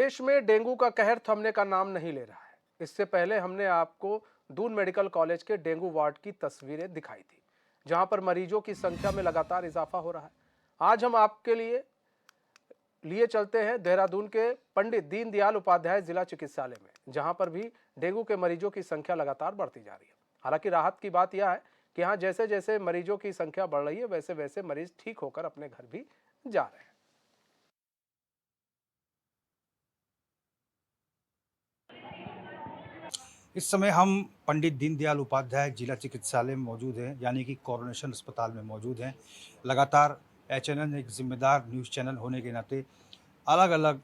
देश में डेंगू का कहर थमने का नाम नहीं ले रहा है। इससे पहले हमने आपको दून मेडिकल कॉलेज के डेंगू वार्ड की तस्वीरें दिखाई थी, जहां पर मरीजों की संख्या में लगातार इजाफा हो रहा है। आज हम आपके लिए चलते हैं देहरादून के पंडित दीनदयाल उपाध्याय जिला चिकित्सालय में, जहां पर भी डेंगू के मरीजों की संख्या लगातार बढ़ती जा रही है। हालांकि राहत की बात यह है कि यहाँ जैसे जैसे मरीजों की संख्या बढ़ रही है, वैसे वैसे मरीज ठीक होकर अपने घर भी जा रहे हैं। इस समय हम पंडित दीनदयाल उपाध्याय जिला चिकित्सालय में मौजूद हैं, यानी कि कोरोनेशन अस्पताल में मौजूद हैं। लगातार एचएनएन एक जिम्मेदार न्यूज़ चैनल होने के नाते अलग अलग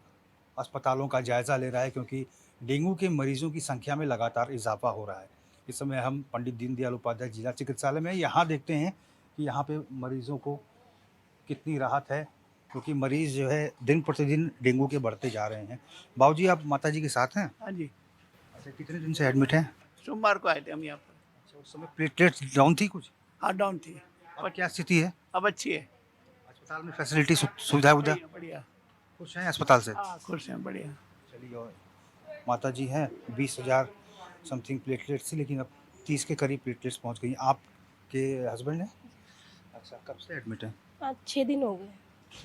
अस्पतालों का जायज़ा ले रहा है, क्योंकि डेंगू के मरीजों की संख्या में लगातार इजाफा हो रहा है। इस समय हम पंडित दीनदयाल उपाध्याय जिला चिकित्सालय में यहाँ देखते हैं कि यहाँ पे मरीजों को कितनी राहत है, क्योंकि मरीज़ जो है दिन प्रतिदिन डेंगू के बढ़ते जा रहे हैं। बाबूजी, आप माताजी के साथ हैं? हाँ जी, अच्छा, कितने दिन से एडमिट हैं? सोमवार को आए थे हम यहाँ पर। अच्छा, उस समय प्लेटलेट्स डाउन थी कुछ? हाँ, डाउन थी। अब क्या स्थिति है? अब अच्छी है। अस्पताल में फैसिलिटी सुविधा उविधा बढ़िया बढ़िया। खुश हैं अस्पताल से? हाँ, खुश हैं, बढ़िया। चलिए, और माता जी हैं 20,000 समथिंग प्लेटलेट्स थी, लेकिन अब 30 के करीब प्लेटलेट्स पहुंच गई। आपके हस्बैंड हैं? अच्छा, कब से एडमिट हैं? आज 6 दिन हो गए।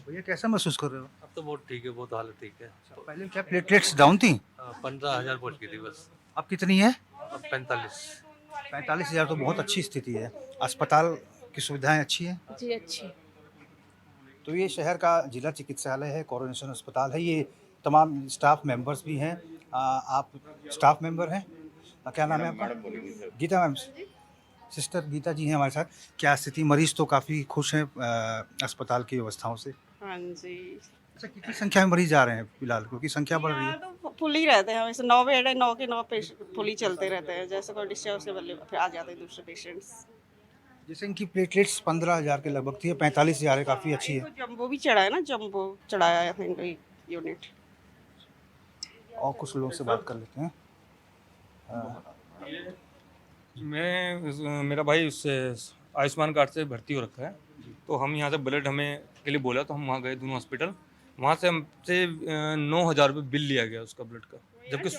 भैया, कैसा महसूस कर रहे हो? अब तो बहुत ठीक है, बहुत हालत ठीक है। पहले क्या प्लेटलेट्स डाउन थी? 15,000 पहुँच गई थी बस। अब कितनी है? अब 45। 45,000 तो बहुत अच्छी स्थिति है। अस्पताल की सुविधाएं अच्छी हैं? जी अच्छी। तो ये शहर का जिला चिकित्सालय है, कोरोनेशन अस्पताल है। ये तमाम स्टाफ मेंबर्स भी हैं। आप स्टाफ मेंबर हैं? क्या नाम है आपका? गीता मैम, सिस्टर गीता जी हैं हमारे साथ। क्या स्थिति? मरीज तो काफ़ी खुश हैं अस्पताल की व्यवस्थाओं से। हाँ जी। अच्छा, कितनी संख्या में मरीज आ रहे हैं फिलहाल, क्योंकि संख्या बढ़ रही है? यहाँ तो फुल ही रहते हैं, हमेशा 9 बेड है, 9 के 9 पेशेंट फुल ही चलते रहते हैं। जैसे कोई डिस्चार्ज से बल्ले फिर आ जाते हैं दूसरे पेशेंट्स। जैसे इनकी प्लेटलेट्स 15,000 के लगभग थी, 45,000 है, काफ़ी अच्छी है। जम्बो भी चढ़ा है ना, जम्बो चढ़ाया है इनको यूनिट। और कुछ लोगों से बात कर लेते हैं। मेरा भाई उससे आयुष्मान कार्ड से भर्ती हो रखा है, तो हम यहाँ से ब्लड हमें के लिए बोला, तो हम वहाँ गए दोनों हॉस्पिटल। वहाँ से हमसे 9,000 रुपये बिल लिया गया उसका ब्लड का, जबकि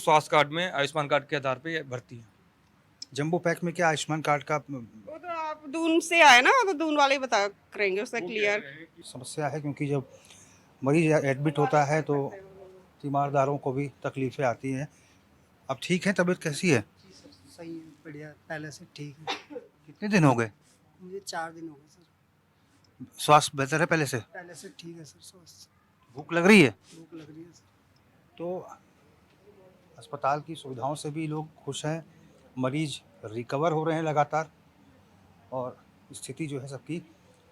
स्वास्थ्य कार्ड में आयुष्मान कार्ड के आधार पे भर्ती है। जंबो पैक में क्या आयुष्मान कार्ड का वो तो आप दून से आए ना, तो दून वाले ही बता करेंगे उसका क्लियर। समस्या है, क्योंकि जब मरीज एडमिट होता है तो तीमारदारों को भी तकलीफ़ें आती हैं। अब ठीक है? तबीयत कैसी है? सही है, बढ़िया, पहले से ठीक है। कितने दिन हो गए? मुझे 4 दिन हो गए सर। स्वास्थ्य बेहतर है पहले से? पहले से ठीक है सर, स्वास्थ्य। भूख लग रही है? भूख लग रही है सर। तो अस्पताल की सुविधाओं से भी लोग खुश हैं। मरीज रिकवर हो रहे हैं लगातार, और स्थिति जो है सबकी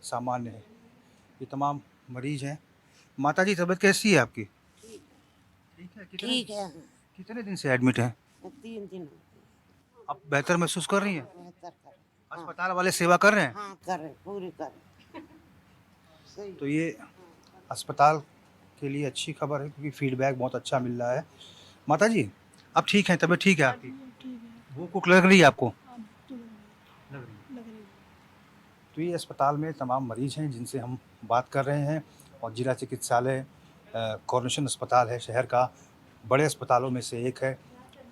सामान्य है। ये तमाम मरीज हैं। माता जी, तबीयत कैसी है आपकी? ठीक है। ठीक है। कितने दिन से एडमिट हैं? 3 दिन हो गए। अब बेहतर महसूस कर रही हैं? बेहतर कर। अस्पताल वाले सेवा कर रहे हैं? हाँ कर रहे, पूरी कर रहे। सही। तो ये अस्पताल के लिए अच्छी खबर है, क्योंकि फीडबैक बहुत अच्छा मिल रहा है। माता जी, अब ठीक है? तबीयत ठीक है आपकी? भूख लग रही है आपको? लग रही है। तो ये अस्पताल में तमाम मरीज हैं जिनसे हम बात कर रहे हैं, और जिला चिकित्सालय कोरोनेशन अस्पताल है, शहर का बड़े अस्पतालों में से एक है।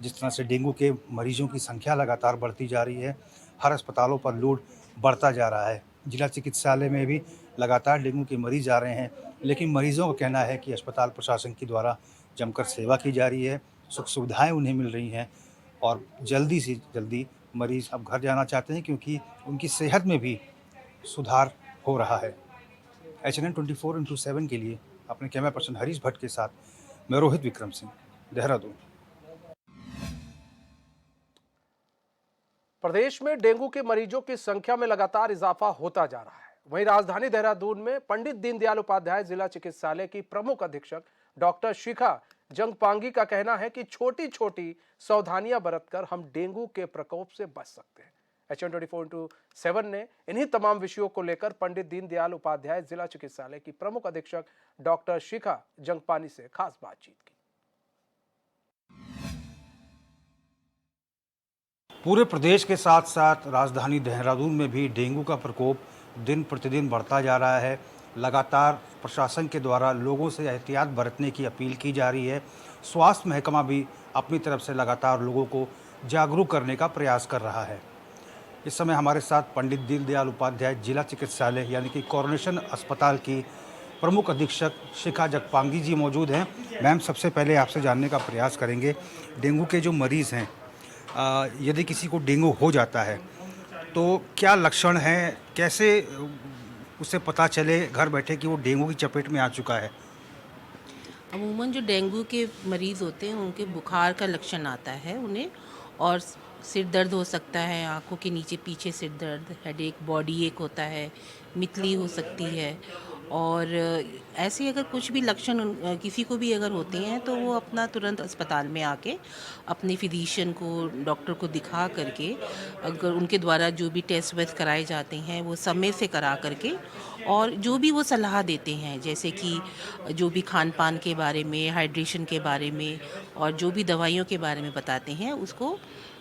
जिस तरह से डेंगू के मरीजों की संख्या लगातार बढ़ती जा रही है, हर अस्पतालों पर लोड बढ़ता जा रहा है। जिला चिकित्सालय में भी लगातार डेंगू के मरीज आ रहे हैं, लेकिन मरीजों का कहना है कि अस्पताल प्रशासन के द्वारा जमकर सेवा की जा रही है, सुख सुविधाएँ उन्हें मिल रही हैं, और जल्दी से जल्दी मरीज़ अब घर जाना चाहते हैं, क्योंकि उनकी सेहत में भी सुधार हो रहा है। एचएनएन 24/7 के लिए अपने कैमरा पर्सन हरीश भट्ट के साथ मैं रोहित विक्रम सिंह, देहरादून। प्रदेश में डेंगू के मरीजों की संख्या में लगातार इजाफा होता जा रहा है। वहीं राजधानी देहरादून में पंडित दीनदयाल उपाध्याय जिला चिकित्सालय की प्रमुख अधीक्षक डॉक्टर शिखा जंगपांगी का कहना है कि छोटी छोटी सावधानियां बरतकर हम डेंगू के प्रकोप से बच सकते हैं। एचएन 24/7 ने इन्हीं तमाम विषयों को लेकर पंडित दीनदयाल उपाध्याय जिला चिकित्सालय की प्रमुख अधीक्षक डॉक्टर शिखा जंगपानी से खास बातचीत की। पूरे प्रदेश के साथ साथ राजधानी देहरादून में भी डेंगू का प्रकोप दिन प्रतिदिन बढ़ता जा रहा है। लगातार प्रशासन के द्वारा लोगों से एहतियात बरतने की अपील की जा रही है। स्वास्थ्य महकमा भी अपनी तरफ से लगातार लोगों को जागरूक करने का प्रयास कर रहा है। इस समय हमारे साथ पंडित दीनदयाल उपाध्याय जिला चिकित्सालय यानी कि कोरोनेशन अस्पताल की प्रमुख अधीक्षक शिखा जगपांगी जी मौजूद हैं। मैम, सबसे पहले आपसे जानने का प्रयास करेंगे, डेंगू के जो मरीज़ हैं, यदि किसी को डेंगू हो जाता है तो क्या लक्षण हैं, कैसे उसे पता चले घर बैठे कि वो डेंगू की चपेट में आ चुका है? अमूमन जो डेंगू के मरीज़ होते हैं उनके बुखार का लक्षण आता है उन्हें, और सिर दर्द हो सकता है, आंखों के नीचे पीछे सिर दर्द, हेडेक, बॉडी एक होता है, मितली हो सकती है। और ऐसे अगर कुछ भी लक्षण किसी को भी अगर होते हैं तो वो अपना तुरंत अस्पताल में आके अपने फिजिशियन को, डॉक्टर को दिखा करके, अगर उनके द्वारा जो भी टेस्ट वेस्ट कराए जाते हैं वो समय से करा करके, और जो भी वो सलाह देते हैं जैसे कि जो भी खान पान के बारे में, हाइड्रेशन के बारे में, और जो भी दवाइयों के बारे में बताते हैं उसको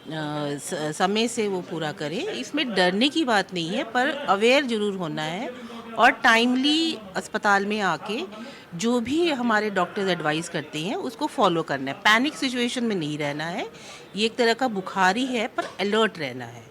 समय से वो पूरा करें। इसमें डरने की बात नहीं है, पर अवेयर ज़रूर होना है और टाइमली अस्पताल में आके जो भी हमारे डॉक्टर्स एडवाइस करते हैं उसको फॉलो करना है। पैनिक सिचुएशन में नहीं रहना है, ये एक तरह का बुखार ही है, पर अलर्ट रहना है।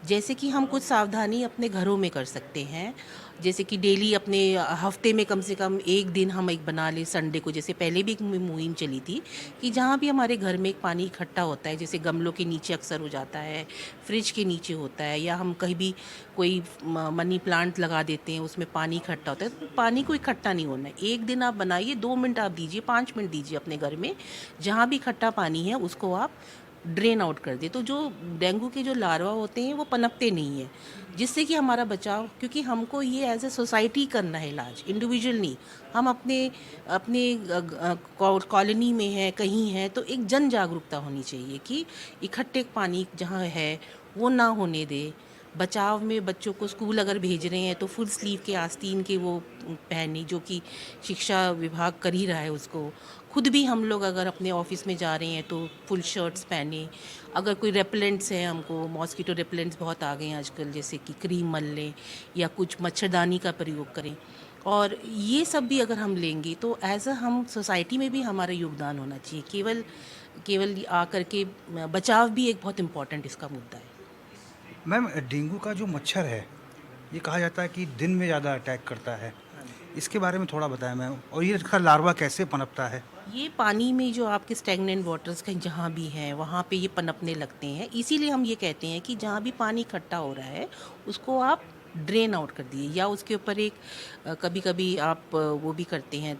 जैसे कि हम कुछ सावधानी अपने घरों में कर सकते हैं, जैसे कि डेली अपने हफ्ते में कम से कम एक दिन हम एक बना लें संडे को। जैसे पहले भी एक मुहिम चली थी कि जहाँ भी हमारे घर में एक पानी इकट्ठा होता है, जैसे गमलों के नीचे अक्सर हो जाता है, फ्रिज के नीचे होता है, या हम कहीं भी कोई मनी प्लांट लगा देते हैं उसमें पानी इकट्ठा होता है, तो पानी को इकट्ठा नहीं होना है। एक दिन आप बनाइए, 2 मिनट आप दीजिए, 5 मिनट दीजिए अपने घर में, जहाँ भी इकट्ठा पानी है उसको आप ड्रेन आउट कर दे। तो जो डेंगू के जो लार्वा होते हैं वो पनपते नहीं हैं, जिससे कि हमारा बचाव, क्योंकि हमको ये एज ए सोसाइटी करना है इलाज, इंडिविजुअल नहीं। हम अपने कॉलोनी में है, कहीं है, तो एक जन जागरूकता होनी चाहिए कि इकट्ठे पानी जहाँ है वो ना होने दे। बचाव में बच्चों को स्कूल अगर भेज रहे हैं तो फुल स्लीव के आस्तीन के वो पहने, जो कि शिक्षा विभाग कर ही रहा है उसको। खुद भी हम लोग अगर अपने ऑफिस में जा रहे हैं तो फुल शर्ट्स पहने। अगर कोई रेपेलेंट्स हैं, हमको मॉस्किटो रेपेलेंट्स बहुत आ गए हैं आजकल, जैसे कि क्रीम मल लें या कुछ मच्छरदानी का प्रयोग करें। और ये सब भी अगर हम लेंगे तो एज अ हम सोसाइटी में भी हमारा योगदान होना चाहिए। केवल आकर के बचाव भी एक बहुत इम्पॉर्टेंट इसका मुद्दा है। मैम, डेंगू का जो मच्छर है ये कहा जाता है कि दिन में ज़्यादा अटैक करता है, इसके बारे में थोड़ा बताएं मैम, और ये इसका लार्वा कैसे पनपता है? ये पानी में जो आपके स्टैग्नेंट वाटर्स कहीं जहाँ भी हैं वहाँ पे ये पनपने लगते हैं। इसीलिए हम ये कहते हैं कि जहाँ भी पानी इकट्ठा हो रहा है उसको आप ड्रेन आउट कर दिए, या उसके ऊपर एक कभी कभी आप वो भी करते हैं,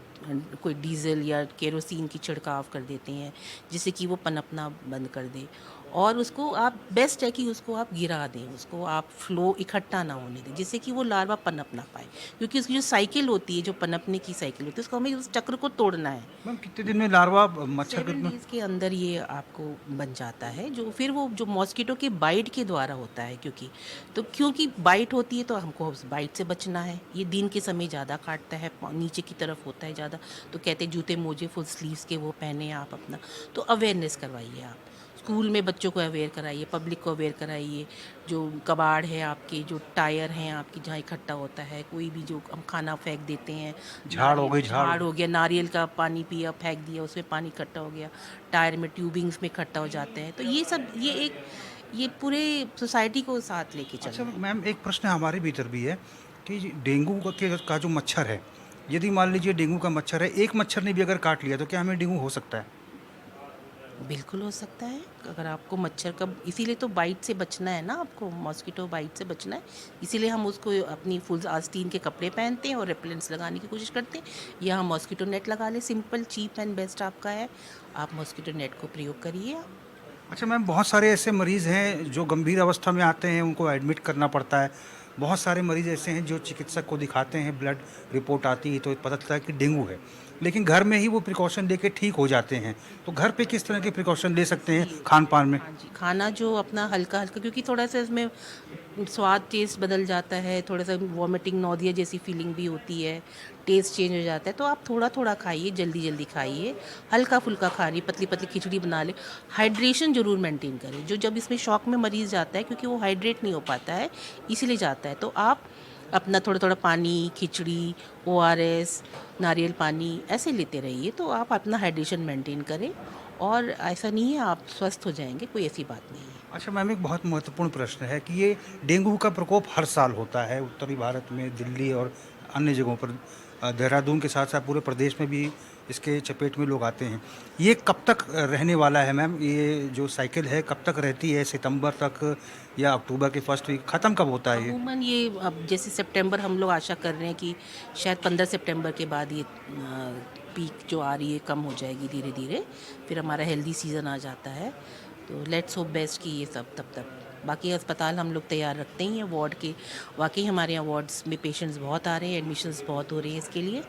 कोई डीजल या केरोसिन की छिड़काव कर देते हैं जिससे कि वो पनपना बंद कर दे। और उसको आप, बेस्ट है कि उसको आप गिरा दें, उसको आप फ्लो इकट्ठा ना होने दें, जिससे कि वो लार्वा पनप ना पाए, क्योंकि उसकी जो साइकिल होती है, जो पनपने की साइकिल होती है, उसको हमें उस चक्र को तोड़ना है। मैम, कितने दिन में लार्वा मच्छर 7 डेज के अंदर ये आपको बन जाता है, जो फिर वो जो मॉस्किटो के बाइट के द्वारा होता है, क्योंकि बाइट होती है तो हमको उस बाइट से बचना है। ये दिन के समय ज़्यादा काटता है, नीचे की तरफ होता है ज़्यादा, तो कहते हैं जूते मोजे फुल स्लीव्स के वो पहने आप अपना। तो अवेयरनेस करवाइए आप, स्कूल में बच्चों को अवेयर कराइए, पब्लिक को अवेयर कराइए। जो कबाड़ है आपके, जो टायर हैं आपकी, जहाँ इकट्ठा होता है, कोई भी जो हम खाना फेंक देते हैं, झाड़ हो गई, झाड़ हो गया, नारियल का पानी पिया, फेंक दिया, उसमें पानी इकट्ठा हो गया, टायर में ट्यूबिंग्स में इकट्ठा हो जाते हैं। तो ये सब ये पूरे सोसाइटी को साथ लेके चलना। अच्छा मैम, एक प्रश्न हमारे भीतर भी है कि डेंगू का जो मच्छर है, यदि मान लीजिए डेंगू का मच्छर है, एक मच्छर ने भी अगर काट लिया तो क्या हमें डेंगू हो सकता है? बिल्कुल हो सकता है। अगर आपको मच्छर का, इसीलिए तो बाइट से बचना है ना, आपको मॉस्किटो बाइट से बचना है, इसीलिए हम उसको अपनी फुल आस्तीन के कपड़े पहनते हैं और रेपेलेंट्स लगाने की कोशिश करते हैं, या हम मॉस्किटो नेट लगा लें। सिंपल, चीप एंड बेस्ट आपका है, आप मॉस्किटो नेट को प्रयोग करिए। अच्छा मैम, बहुत सारे ऐसे मरीज़ हैं जो गंभीर अवस्था में आते हैं, उनको एडमिट करना पड़ता है। बहुत सारे मरीज़ ऐसे हैं जो चिकित्सक को दिखाते हैं, ब्लड रिपोर्ट आती है तो पता चलता है कि डेंगू है, लेकिन घर में ही वो प्रिकॉशन लेके ठीक हो जाते हैं। तो घर पे किस तरह के प्रिकॉशन ले सकते हैं खान पान में? हाँ जी, खाना जो अपना हल्का हल्का, क्योंकि थोड़ा सा इसमें स्वाद, टेस्ट बदल जाता है, थोड़ा सा वॉमिटिंग, नौदिया जैसी फीलिंग भी होती है, टेस्ट चेंज हो जाता है। तो आप थोड़ा थोड़ा खाइए, जल्दी जल्दी खाइए, हल्का फुल्का खाइए, पतली पतली खिचड़ी बना ले। हाइड्रेशन जरूर मेंटेन करें, जो जब इसमें शॉक में मरीज जाता है क्योंकि वो हाइड्रेट नहीं हो पाता है, इसीलिए जाता है। तो आप अपना थोड़ा थोड़ा पानी, खिचड़ी, ORS, नारियल पानी ऐसे लेते रहिए, तो आप अपना हाइड्रेशन मेंटेन करें और ऐसा नहीं है आप स्वस्थ हो जाएंगे, कोई ऐसी बात नहीं है। अच्छा मैम, एक बहुत महत्वपूर्ण प्रश्न है कि ये डेंगू का प्रकोप हर साल होता है उत्तरी भारत में, दिल्ली और अन्य जगहों पर। देहरादून के साथ साथ पूरे प्रदेश में भी इसके चपेट में लोग आते हैं। ये कब तक रहने वाला है मैम? ये जो साइकिल है कब तक रहती है? सितंबर तक या अक्टूबर के फर्स्ट वीक? ख़त्म कब होता है ये? अमूमन ये अब जैसे सितंबर हम लोग आशा कर रहे हैं कि शायद 15 सितंबर के बाद ये पीक जो आ रही है कम हो जाएगी धीरे धीरे, फिर हमारा हेल्दी सीज़न आ जाता है। तो लेट्स होप बेस्ट कि ये सब तब तक। बाकी अस्पताल हम लोग तैयार रखते ही हैं वार्ड के। वाकई हमारे यहाँ वार्ड्स में पेशेंट्स बहुत आ रहे हैं, एडमिशन्स बहुत हो रही हैं इसके लिए।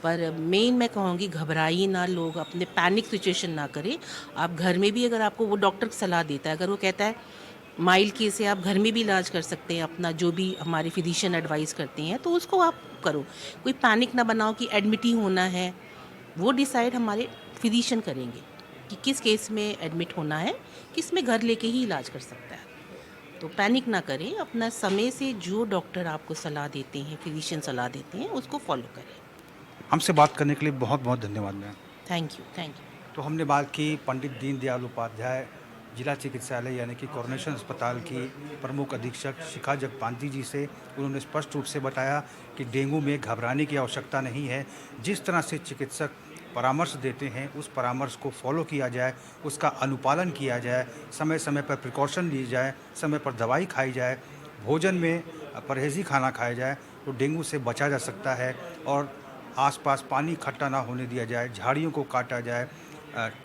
पर मेन मैं कहूँगी घबराइए ना, लोग अपने पैनिक सिचुएशन ना करें। आप घर में भी अगर आपको वो डॉक्टर सलाह देता है, अगर वो कहता है माइल्ड केस है, आप घर में भी इलाज कर सकते हैं अपना, जो भी हमारे फिजिशियन एडवाइस करते हैं, तो उसको आप करो। कोई पैनिक ना बनाओ कि एडमिट ही होना है। वो डिसाइड हमारे फिजिशियन करेंगे कि किस केस में एडमिट होना है, किस में घर लेके ही इलाज कर सकता है। तो पैनिक ना करें, अपना समय से जो डॉक्टर आपको सलाह देते हैं, फिजिशियन सलाह देते हैं, उसको फॉलो करें। हमसे बात करने के लिए बहुत बहुत धन्यवाद मैम। Thank you. तो हमने बात की पंडित दीनदयाल उपाध्याय जिला चिकित्सालय यानी कि कॉर्पोरेशन अस्पताल की प्रमुख अधीक्षक शिखा जगपांति जी से। उन्होंने स्पष्ट रूप से बताया कि डेंगू में घबराने की आवश्यकता नहीं है। जिस तरह से चिकित्सक परामर्श देते हैं उस परामर्श को फॉलो किया जाए, उसका अनुपालन किया जाए, समय समय पर प्रिकॉशन ली जाए, समय पर दवाई खाई जाए, भोजन में परहेज़ी खाना खाया जाए, तो डेंगू से बचा जा सकता है। और आसपास पानी इकट्ठा ना होने दिया जाए, झाड़ियों को काटा जाए,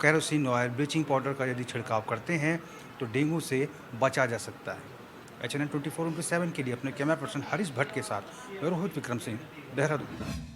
केरोसिन ऑयल, ब्लीचिंग पाउडर का यदि छिड़काव करते हैं तो डेंगू से बचा जा सकता है। HNN 24/7 के लिए अपने कैमरा पर्सन हरीश भट्ट के साथ मैं रोहित विक्रम सिंह, देहरादून।